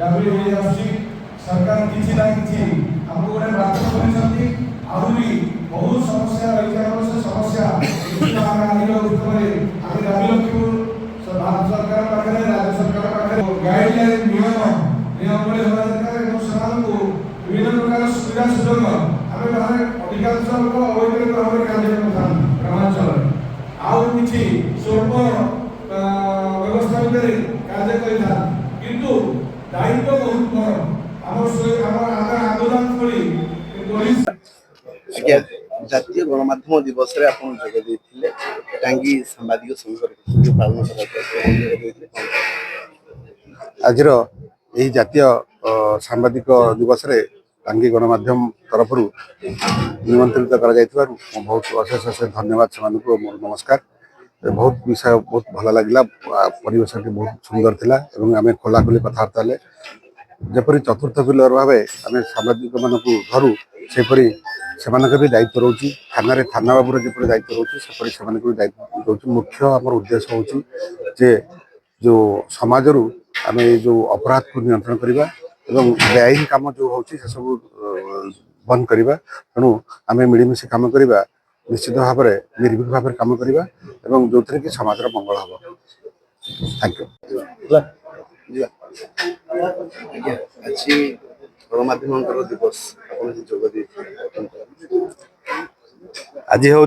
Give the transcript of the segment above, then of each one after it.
दाबी होई आसी सरकार किछि ना किछि हमको गोटे बात करिसथि आहुरी बहुत समस्या रही से समस्या निश्चित भाव आगे उत्तमरे आगे दाबी रखिबु भारत सरकार पाखरे राज्य सरकार पाखरे गाइडलाइन नियम बड़े होना दरकार एवं समान को विभिन्न प्रकार सुविधा सुजोग आमे बाहर अधिकांश लोक अवैध भाव कार्य करथान ग्रामांचल आउ किछि स्वल्प व्यवस्था भितर कार्य करिथान किंतु दायित्व बहुत बड़ आम आंदोलन करी आज्ञा जातीय गणमाध्यम दिवस रे आपण जोग देथिले टांगी सामाजिक संघर्ष पालन करते आजर यही जातीय सांबादिक दिवस रे टांगी गणमाध्यम तरफ निमंत्रित करा जायतिबारु बहुत अशेष अशेष धन्यवाद से मोर नमस्कार बहुत विषय बहुत भल लगे परिवेश बहुत सुंदर थिला एवं आमे खोला खोली कथबार्ता ले जपरी चतुर्थ पिलर भाव आम सामाजिक मानक धरू सेपरी से भी दायित्व रोचे थाना थाना बाबू जपरी दायित्व रोचे सेपरी से दायित्व रोचे मुख्य आम उद्देश्य हूँ जे जो समाज आम जो अपराध को नियंत्रण करवा एवं बेआईन काम जो हूँ से सब बंद करवा तेणु आम मिलमिश कम करवा निश्चित भाव में निर्भीक भाव में कम करवा जो थे कि समाज मंगल हम। Thank you. गणमाध्यम दिवस आज हूँ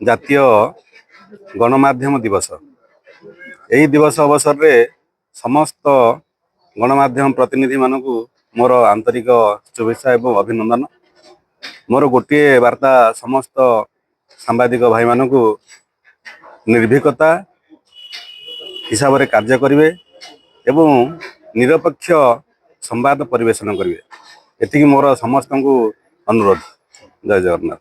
जातीय गणमाध्यम दिवस। यही दिवस अवसर रे समस्त गणमाध्यम प्रतिनिधि मानक मोर आंतरिक शुभेच्छा एवं अभिनंदन। मोर गोटे वार्ता समस्त सांबादिक भाई मानक निर्भीकता हिसाब से कार्य करेंगे एवं निरपेक्ष संवाद परिवेशन करेंगे। एति मोर समस्त को अनुरोध। जय जगन्नाथ।